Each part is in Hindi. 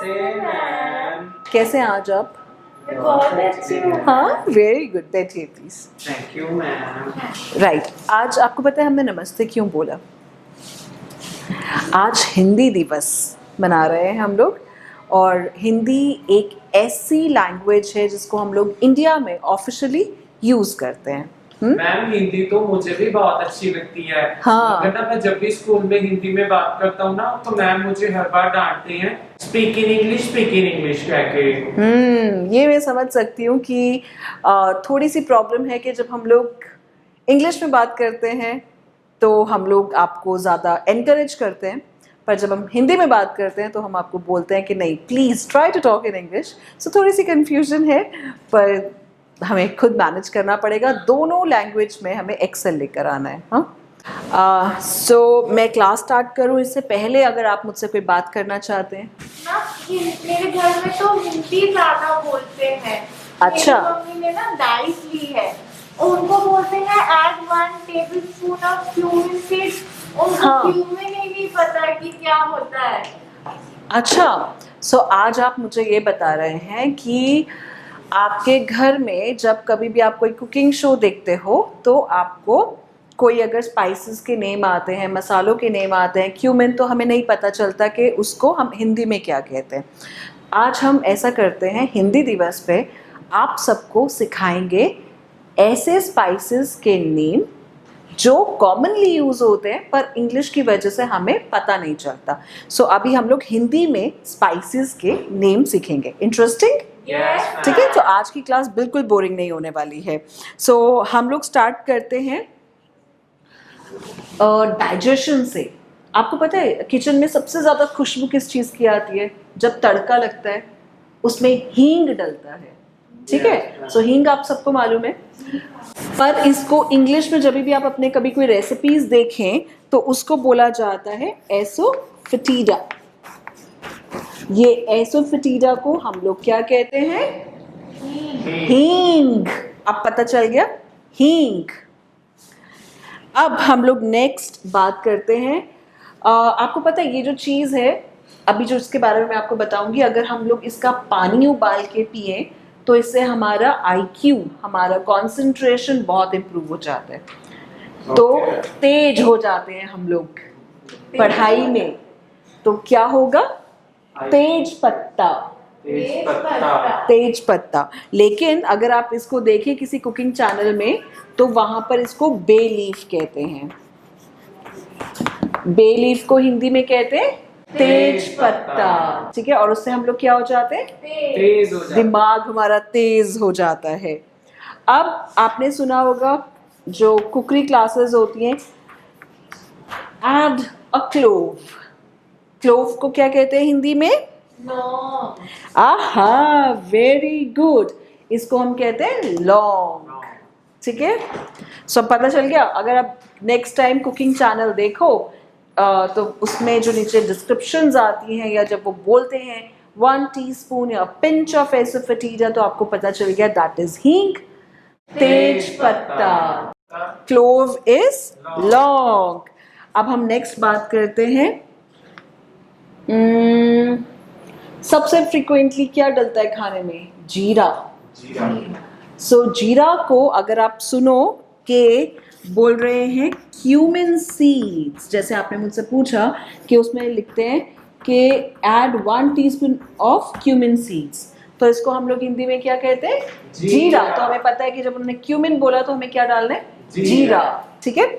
कैसे हैं आज आप? बहुत अच्छी हूँ। हाँ, वेरी गुड। बैठिए please. Thank you ma'am. Right, आज आपको पता है हमने नमस्ते क्यों बोला? आज हिंदी दिवस मना रहे हैं हम लोग, और हिंदी एक ऐसी लैंग्वेज है जिसको हम लोग इंडिया में ऑफिशियली यूज करते हैं। मैम हिंदी तो मुझे भी बहुत अच्छी लगती है। हाँ। मगर ना मैं जब भी स्कूल में हिंदी में बात करता हूँ ना तो मैम मुझे हर बार डांटते हैं स्पीक इन इंग्लिश कह के। ये मैं समझ सकती हूँ कि थोड़ी सी प्रॉब्लम है कि जब हम लोग इंग्लिश में बात करते हैं तो हम लोग आपको ज़्यादा एनकरेज करते हैं, पर जब हम हिंदी में बात करते हैं तो हम आपको बोलते हैं कि नहीं, please try to talk in English. So थोड़ी सी कन्फ्यूजन है, पर हमें खुद मैनेज करना पड़ेगा। दोनों लैंग्वेज में हमें एक्सेल लेकर आना है। हाँ, सो मैं क्लास स्टार्ट करूँ इससे पहले अगर आप मुझसे कोई बात करना चाहते हैं? ना, मेरे घर में तो हिंदी ज्यादा बोलते हैं। अच्छा। मेरी मम्मी ने ना डाइस ली है, उनको बोलते हैं add 1 tablespoon of cumin seeds. उनको हाँ। क्यूमिन ही नहीं पता कि क्या होता है। अच्छा, सो आज आप मुझे ये बता रहे हैं कि आपके घर में जब कभी भी आप कोई कुकिंग शो देखते हो तो आपको कोई अगर स्पाइसेस के नेम आते हैं, मसालों के नेम आते हैं, क्यूमिन, तो हमें नहीं पता चलता कि उसको हम हिंदी में क्या कहते हैं। आज हम ऐसा करते हैं, हिंदी दिवस पे आप सबको सिखाएंगे ऐसे स्पाइसेस के नेम जो कॉमनली यूज होते हैं पर इंग्लिश की वजह से हमें पता नहीं चलता। सो अभी हम लोग हिंदी में स्पाइसेस के नेम सीखेंगे। इंटरेस्टिंग? ठीक है, तो आज की क्लास बिल्कुल बोरिंग नहीं होने वाली है। सो हम लोग स्टार्ट करते हैं डाइजेशन से। आपको पता है किचन में सबसे ज़्यादा खुशबू किस चीज़ की आती है? जब तड़का लगता है उसमें हींग डलता है। ठीक है, सो हींग आप सबको मालूम है, पर इसको इंग्लिश में जब भी आप अपने कभी कोई रेसिपीज देखें तो उसको बोला जाता है एसोफेटिडा। ये एसोफेटिडा को हम लोग क्या कहते हैं? हींग। अब पता चल गया, हींग। अब हम लोग नेक्स्ट बात करते हैं। आपको पता है ये जो चीज़ है अभी जो इसके बारे में मैं आपको बताऊंगी, अगर हम लोग इसका पानी उबाल के पिए तो इससे हमारा IQ, हमारा कंसंट्रेशन बहुत इम्प्रूव हो जाता है। तो तेज हो जाते हैं हम लोग पढ़ाई में। तो क्या होगा? तेज पत्ता। तेज पत्ता। लेकिन अगर आप इसको देखें किसी कुकिंग चैनल में तो वहां पर इसको बे लीफ कहते हैं। बे लीफ को हिंदी में कहते हैं तेज पत्ता। ठीक है, और उससे हम लोग क्या हो जाते हैं? तेज हो जाते हैं। दिमाग हमारा तेज हो जाता है। अब आपने सुना होगा जो कुकरी क्लासेस होती हैं, ऐड अ क्लोव। क्लोव को क्या कहते हैं हिंदी में? लौंग। आहा, वेरी गुड। इसको हम कहते हैं लौंग। ठीक है, सो पता चल गया। अगर आप नेक्स्ट टाइम कुकिंग चैनल देखो तो उसमें जो नीचे डिस्क्रिप्शंस आती हैं या जब वो बोलते हैं 1 टीस्पून या पिंच ऑफ एसोफेटिडा, तो आपको पता चल गया दैट इज हींग, तेज पत्ता। क्लोव इज लौंग। अब हम नेक्स्ट बात करते हैं, सबसे फ्रीक्वेंटली क्या डलता है खाने में? जीरा। सो जीरा को अगर आप सुनो कि बोल रहे हैं क्यूमिन सीड्स, जैसे आपने मुझसे पूछा कि उसमें लिखते हैं कि add 1 teaspoon of cumin seeds, तो इसको हम लोग हिंदी में क्या कहते हैं? जीरा। तो हमें पता है कि जब उन्होंने क्यूमिन बोला तो हमें क्या डालना है? जीरा। ठीक है,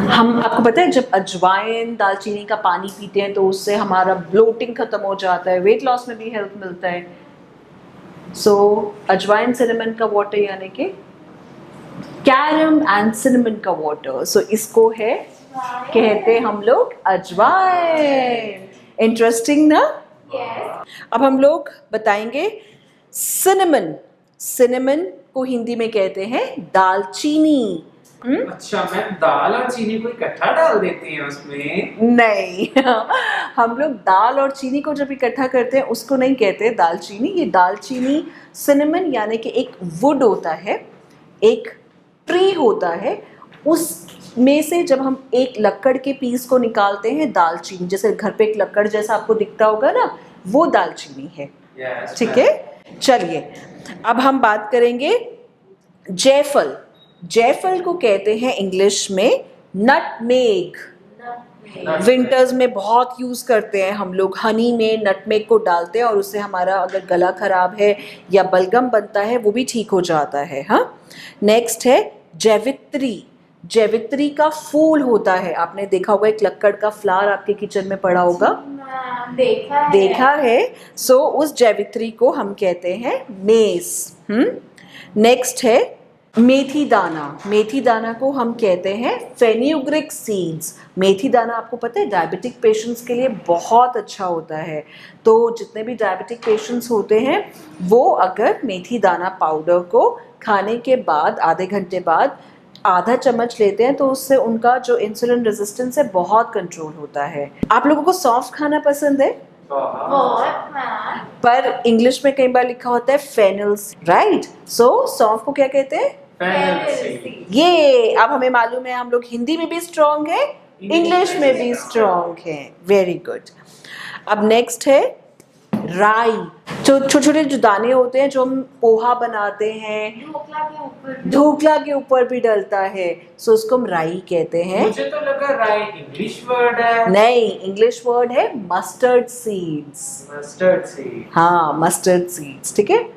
हम आपको पता है जब अजवाइन दालचीनी का पानी पीते हैं तो उससे हमारा ब्लोटिंग खत्म हो जाता है, वेट लॉस में भी हेल्प मिलता है। सो अजवाइन सिनेमन का वाटर यानी कि कैरम एंड सिनेमन का वाटर, सो इसको है कहते हम लोग अजवाइन। इंटरेस्टिंग ना? अब हम लोग बताएंगे सिनेमन। सिनेमन को हिंदी में कहते हैं दालचीनी। अच्छा मैम, दाल और चीनी को इकट्ठा डाल देते हैं उसमें? नहीं हम लोग दाल और चीनी को जब इकट्ठा करते हैं उसको नहीं कहते दालचीनी। ये दालचीनी, सिनेमन यानी कि एक वुड होता है, एक ट्री होता है, उस में से जब हम एक लक्कड़ के पीस को निकालते हैं, दालचीनी, जैसे घर पे एक लक्कड़ जैसा आपको दिखता होगा ना, वो दालचीनी है। Yes, ठीक है, चलिए अब हम बात करेंगे जायफल। जायफल को कहते हैं इंग्लिश में नटमेग। विंटर्स में बहुत यूज़ करते हैं हम लोग, हनी में नटमेग को डालते हैं और उससे हमारा अगर गला खराब है या बलगम बनता है वो भी ठीक हो जाता है। हाँ, नेक्स्ट है जैवित्री। जैवित्री का फूल होता है, आपने देखा होगा, एक लक्कड़ का फ्लावर आपके किचन में पड़ा होगा, देखा है। सो उस जैवित्री को हम कहते हैं मेस। नेक्स्ट है मेथी दाना। मेथी दाना को हम कहते हैं फेन्यूग्रिक सीड्स। मेथी दाना आपको पता है डायबिटिक पेशेंट्स के लिए बहुत अच्छा होता है। तो जितने भी डायबिटिक पेशेंट्स होते हैं वो अगर मेथी दाना पाउडर को खाने के बाद आधे घंटे बाद आधा चम्मच लेते हैं तो उससे उनका जो इंसुलिन रेजिस्टेंस है बहुत कंट्रोल होता है। आप लोगों को सौंफ खाना पसंद है? पर इंग्लिश में कई बार लिखा होता है फेनल, राइट? सो सौंफ को क्या कहते हैं? ये अब हमें मालूम है, हम लोग हिंदी में भी स्ट्रॉन्ग है, इंग्लिश में भी स्ट्रॉन्ग है। Very good. अब नेक्स्ट है राई। जो छोटे छोटे जो दाने होते हैं जो हम पोहा बनाते हैं, ढोकला के ऊपर भी डलता है, सो उसको हम राई कहते हैं। मुझे तो लगा राई इंग्लिश वर्ड है। नहीं, इंग्लिश वर्ड है मस्टर्ड सीड्स। Mustard seed. हाँ, मस्टर्ड सीड्स। ठीक है,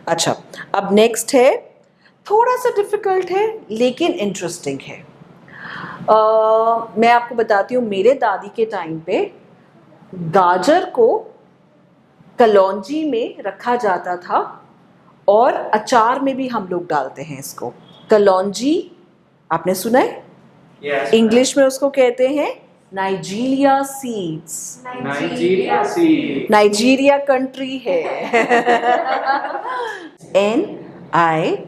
अच्छा अब नेक्स्ट है, थोड़ा सा डिफिकल्ट है लेकिन इंटरेस्टिंग है। मैं आपको बताती हूँ, मेरे दादी के टाइम पे गाजर को कलौंजी में रखा जाता था और अचार में भी हम लोग डालते हैं इसको। कलौंजी आपने सुना है? Yes, इंग्लिश में उसको कहते हैं Nigeria seeds. Nigeria seed. Nigeria country है। NIGELLA,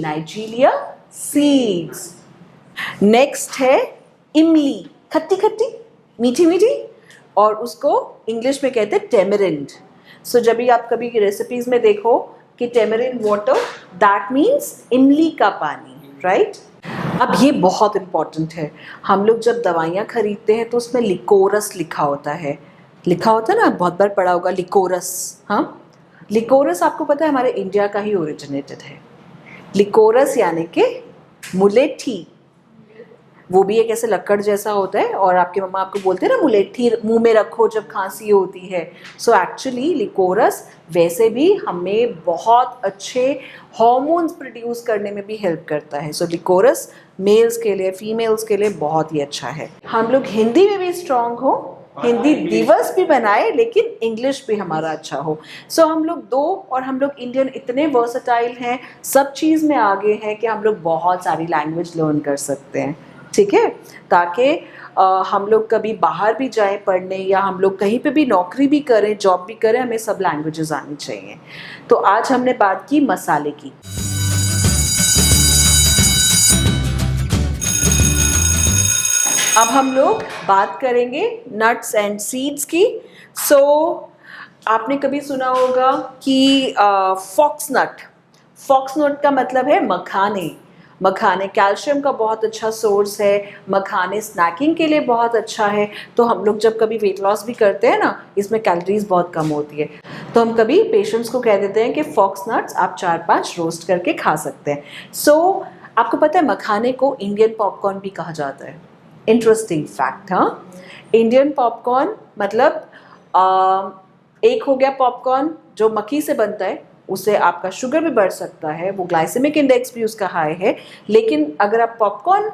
Nigeria seeds. नेक्स्ट है इमली, खट्टी खट्टी मीठी मीठी, और उसको इंग्लिश में कहते हैं टेमरिंड। सो जब भी आप कभी रेसिपीज में देखो कि टेमरिंड वाटर, दैट मीन्स इमली का पानी, राइट? अब ये बहुत इम्पॉर्टेंट है, हम लोग जब दवाइयाँ खरीदते हैं तो उसमें लिकोरस लिखा होता है। लिखा होता है ना, बहुत बार पढ़ा होगा लिकोरस। हाँ, लिकोरस आपको पता है हमारे इंडिया का ही ओरिजिनेटेड है। लिकोरस यानी कि मुलेठी, वो भी एक ऐसे लक्कड़ जैसा होता है और आपके मम्मा आपको बोलते हैं ना मुलेठी मुंह में रखो जब खांसी होती है। सो एक्चुअली लिकोरस वैसे भी हमें बहुत अच्छे हार्मोन्स प्रोड्यूस करने में भी हेल्प करता है। सो लिकोरस मेल्स के लिए, फीमेल्स के लिए बहुत ही अच्छा है। हम लोग हिंदी में भी स्ट्रांग हो, हिंदी दिवस भी बनाए, लेकिन इंग्लिश भी हमारा अच्छा हो। सो हम लोग दो, और हम लोग इंडियन इतने वर्सेटाइल हैं, सब चीज़ में आगे हैं कि हम लोग बहुत सारी लैंग्वेज लर्न कर सकते हैं। ठीक है, ताकि हम लोग कभी बाहर भी जाएं पढ़ने या हम लोग कहीं पे भी नौकरी भी करें, जॉब भी करें, हमें सब लैंग्वेजेस आनी चाहिए। तो आज हमने बात की मसाले की। अब हम लोग बात करेंगे नट्स एंड सीड्स की। सो आपने कभी सुना होगा कि फॉक्स नट। फॉक्स नट का मतलब है मखाने। मखाने कैल्शियम का बहुत अच्छा सोर्स है, मखाने स्नैकिंग के लिए बहुत अच्छा है। तो हम लोग जब कभी वेट लॉस भी करते हैं ना, इसमें कैलोरीज बहुत कम होती है, तो हम कभी पेशेंट्स को कह देते हैं कि फॉक्स नट्स आप 4-5 रोस्ट करके खा सकते हैं। सो आपको पता है मखाने को इंडियन पॉपकॉर्न भी कहा जाता है। Interesting fact. हाँ, इंडियन पॉपकॉर्न मतलब एक हो गया पॉपकॉर्न जो मक्खी से बनता है, उससे आपका शुगर भी बढ़ सकता है, वो ग्लाइसेमिक इंडेक्स भी उसका हाई है। लेकिन अगर आप पॉपकॉर्न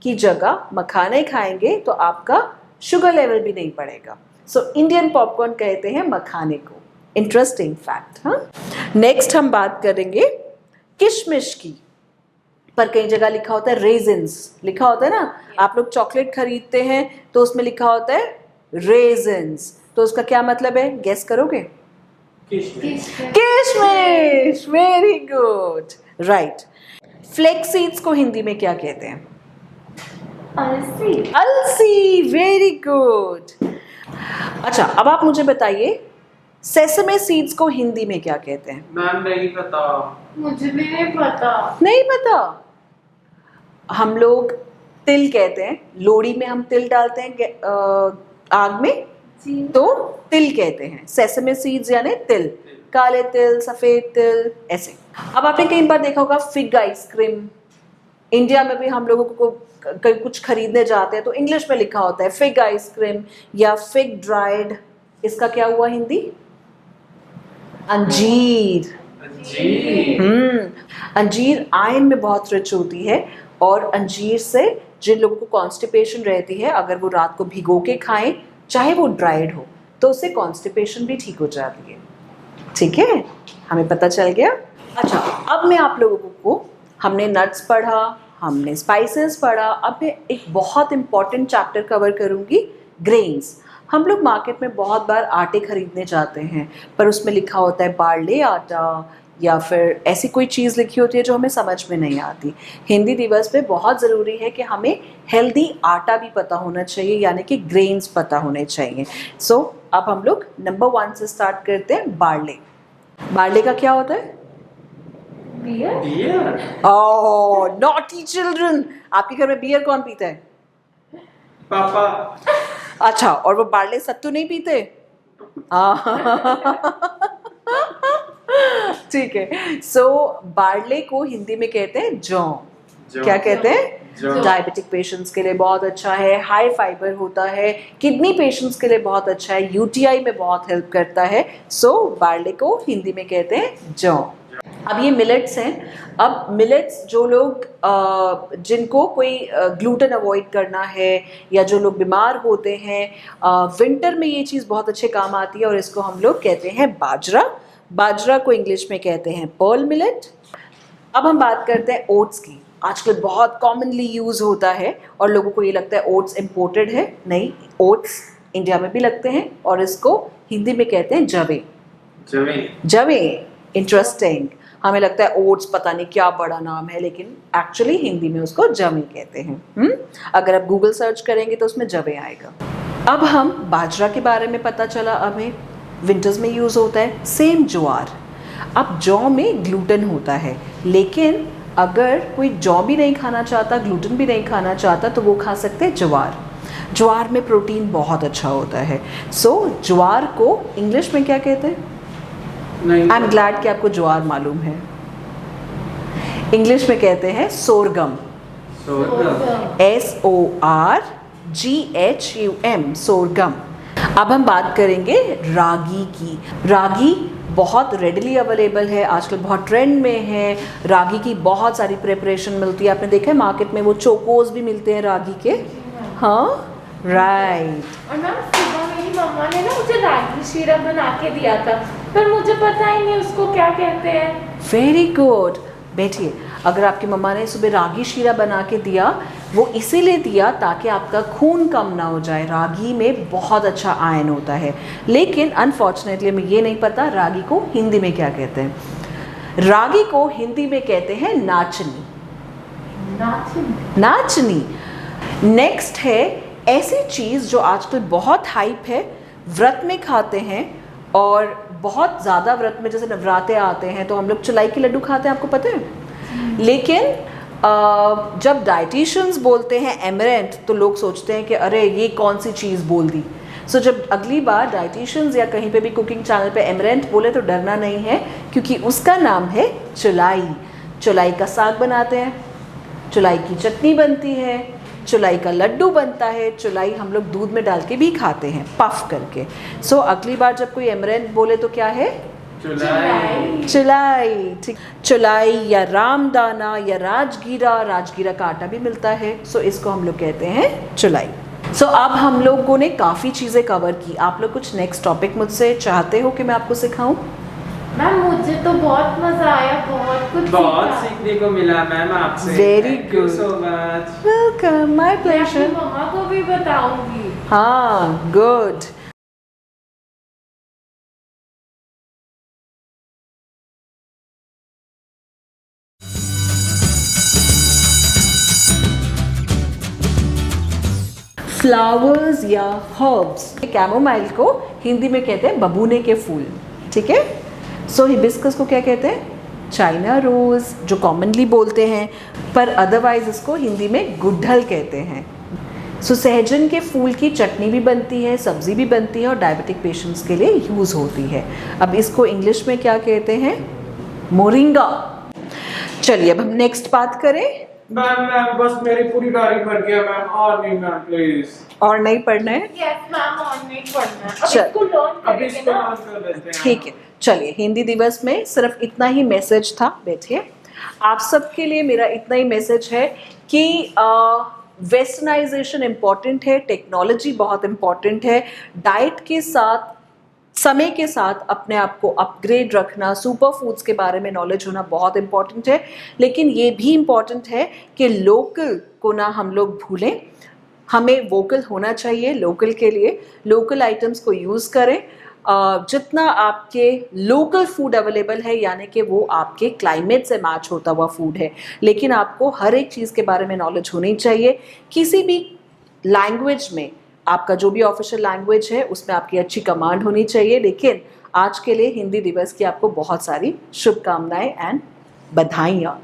की जगह मखाने खाएंगे तो आपका शुगर लेवल भी नहीं बढ़ेगा। सो इंडियन पॉपकॉर्न कहते हैं मखाने को। Interesting fact. हाँ, नेक्स्ट हम बात करेंगे किशमिश की। पर कई जगह लिखा होता है रेजिन्स, लिखा होता है ना, आप लोग चॉकलेट खरीदते हैं तो उसमें लिखा होता है रेजिन्स, तो उसका क्या मतलब है, गेस करोगे? किशमिश। Very good, right. Flax seeds को हिंदी में क्या कहते हैं? अलसी। अलसी। Very good. अच्छा, अब आप मुझे बताइए सेसमे सीड्स को हिंदी में क्या कहते हैं? मैम नहीं पता। मुझे भी नहीं पता। नहीं पता? हम लोग तिल कहते हैं, लोहड़ी में हम तिल डालते हैं आग में, जी। तो तिल कहते हैं। सेसमे सीड्स यानी तिल, काले तिल, सफेद तिल, ऐसे। अब आपने कई बार देखा होगा फिग आइसक्रीम। इंडिया में भी हम लोगों को कहीं कुछ खरीदने जाते हैं तो इंग्लिश में लिखा होता है फिग आइसक्रीम या फिग ड्राइड। इसका क्या हुआ हिंदी? अंजीर। जी। अंजीर आयरन में बहुत रिच होती है और अंजीर से जिन लोगों को कॉन्स्टिपेशन रहती है, अगर वो रात को भिगो के खाएं, चाहे वो ड्राइड हो, तो उससे कॉन्स्टिपेशन भी ठीक हो जाती है। ठीक है, हमें पता चल गया। अच्छा, अब मैं आप लोगों को, हमने नट्स पढ़ा, हमने स्पाइसेस पढ़ा, अब मैं एक बहुत इंपॉर्टेंट चैप्टर कवर करूंगी, ग्रेन्स। हम लोग मार्केट में बहुत बार आटे खरीदने जाते हैं, पर उसमें लिखा होता है बार्ले आटा या फिर ऐसी कोई चीज़ लिखी होती है जो हमें समझ में नहीं आती। हिंदी दिवस पे बहुत ज़रूरी है कि हमें हेल्दी आटा भी पता होना चाहिए, यानी कि ग्रेन्स पता होने चाहिए। सो अब हम लोग नंबर 1 से स्टार्ट करते हैं, बार्ले। बार्ले का क्या होता है? बियर। बियर। ओह, नॉटी चिल्ड्रन। आपके घर में बियर कौन पीता है? पापा। अच्छा, और वो बार्ले सत्तू नहीं पीते? ठीक है। सो बार्ले को हिंदी में कहते हैं जौ। क्या कहते हैं? जौ। डायबिटिक पेशेंट्स के लिए बहुत अच्छा है, हाई फाइबर होता है, किडनी पेशेंट्स के लिए बहुत अच्छा है, यूटीआई में बहुत हेल्प करता है। सो बार्ले को हिंदी में कहते हैं जौ। अब ये मिलेट्स हैं। अब मिलेट्स जो लोग जिनको कोई ग्लूटेन अवॉइड करना है या जो लोग बीमार होते हैं, विंटर में ये चीज़ बहुत अच्छे काम आती है और इसको हम लोग कहते हैं बाजरा। बाजरा को इंग्लिश में कहते हैं पर्ल मिलेट। अब हम बात करते हैं ओट्स की। आजकल बहुत कॉमनली यूज़ होता है और लोगों को ये लगता है ओट्स इम्पोर्टेड है। नहीं, ओट्स इंडिया में भी लगते हैं और इसको हिंदी में कहते हैं जवे। जवे। जवे, इंटरेस्टिंग। हमें लगता है ओट्स पता नहीं क्या बड़ा नाम है, लेकिन एक्चुअली हिंदी में उसको जवे कहते हैं। अगर आप गूगल सर्च करेंगे तो उसमें जवे आएगा। अब हम बाजरा के बारे में पता चला, हमें विंटर्स में यूज़ होता है। सेम ज्वार। अब जौ में ग्लूटेन होता है, लेकिन अगर कोई जौ भी नहीं खाना चाहता, ग्लूटेन भी नहीं खाना चाहता, तो वो खा सकते हैं ज्वार। ज्वार में प्रोटीन बहुत अच्छा होता है। सो ज्वार को इंग्लिश में क्या कहते हैं? आई एम ग्लैड कि आपको ज्वार मालूम है। इंग्लिश में कहते हैं सोरगम। SORGHUM, sorghum. अब हम बात करेंगे रागी की। रागी बहुत रेडिली अवेलेबल है, आजकल बहुत ट्रेंड में है। रागी की बहुत सारी प्रिपरेशन मिलती है। आपने देखा है मार्केट में वो चोकोस भी मिलते हैं रागी के। हाँ, राइट। और मैम सुबह मेरी मम्मा ने ना मुझे रागी शीरा बना के दिया था, पर मुझे पता ही नहीं उसको क्या कहते हैं। Very good. बैठिए, अगर आपकी मम्मा ने सुबह रागी शीरा बना के दिया, वो इसीलिए दिया ताकि आपका खून कम ना हो जाए। रागी में बहुत अच्छा आयरन होता है, लेकिन अनफॉर्चुनेटली हमें ये नहीं पता रागी को हिंदी में क्या कहते हैं। रागी को हिंदी में कहते हैं नाचनी। नाचनी। नेक्स्ट है ऐसी चीज़ जो आजकल बहुत हाइप है, व्रत में खाते हैं और बहुत ज़्यादा व्रत में, जैसे नवरात्रे आते हैं तो हम लोग चुलाई के लड्डू खाते हैं, आपको पता है। लेकिन जब डाइटिशियंस बोलते हैं एमरेंट, तो लोग सोचते हैं कि अरे ये कौन सी चीज़ बोल दी। सो जब अगली बार डाइटिशियंस या कहीं पे भी कुकिंग चैनल पे एमरेंट बोले तो डरना नहीं है, क्योंकि उसका नाम है चुलाई। चुलाई का साग बनाते हैं, चुलाई की चटनी बनती है, चुलाई का लड्डू बनता है, चुलाई हम लोग दूध में डाल के भी खाते हैं पफ करके। सो अगली बार जब कोई एमरेंट बोले तो क्या है? चुलाई। चुलाई। ठीक, चुलाई या रामदाना या राजगीरा। राजगीरा का आटा भी मिलता है, सो इसको हम लोग कहते हैं चुलाई। सो अब हम लोगों ने काफ़ी चीज़ें कवर की। आप लोग कुछ नेक्स्ट टॉपिक मुझसे चाहते हो कि मैं आपको सिखाऊं? मैम मुझे तो बहुत मजा आया, बहुत कुछ सीखने को मिला मैम आपसे। Very Thank you good. so much। Welcome, my मैं प्लेजर। अपनी मम्मा को भी बताऊंगी। हाँ, गुड। फ्लावर्स या हर्ब्स। कैमोमाइल को हिंदी में कहते हैं बबूने के फूल, ठीक है। सो हिबिस्कस को क्या कहते हैं? चाइना रोज, जो कॉमनली बोलते हैं, पर अदरवाइज इसको हिंदी में गुड़हल कहते हैं। सो सहजन के फूल की चटनी भी बनती है, सब्जी भी बनती है और डायबिटिक पेशेंट्स के लिए यूज़ होती है। अब इसको इंग्लिश में क्या कहते हैं? मोरिंगा। चलिए अब हम नेक्स्ट बात करें। मैम बस मेरी पूरी डायरी भर गया मैम, और नहीं मैम प्लीज। और नहीं पढ़ना है? यस मैम, और नहीं पढ़ना है। अब चल। इसको लर्न अभी करेंगे इसको ना। ऑन कर लेते हैं। ठीक है, चलिए हिंदी दिवस में सिर्फ इतना ही मैसेज था। बैठिए, आप सबके लिए मेरा इतना ही मैसेज है कि वेस्टर्नाइजेशन इम्पॉर्टेंट है, टेक्नोलॉजी बहुत इम्पॉर्टेंट है, डाइट के साथ समय के साथ अपने आप को अपग्रेड रखना, सुपर फूड्स के बारे में नॉलेज होना बहुत इम्पॉर्टेंट है। लेकिन ये भी इम्पॉर्टेंट है कि लोकल को ना हम लोग भूलें, हमें वोकल होना चाहिए लोकल के लिए। लोकल आइटम्स को यूज़ करें, जितना आपके लोकल फूड अवेलेबल है, यानी कि वो आपके क्लाइमेट से मैच होता हुआ फूड है। लेकिन आपको हर एक चीज़ के बारे में नॉलेज होनी चाहिए। किसी भी लैंग्वेज में, आपका जो भी ऑफिशियल लैंग्वेज है उसमें आपकी अच्छी कमांड होनी चाहिए। लेकिन आज के लिए हिंदी दिवस की आपको बहुत सारी शुभकामनाएं एंड बधाइयाँ।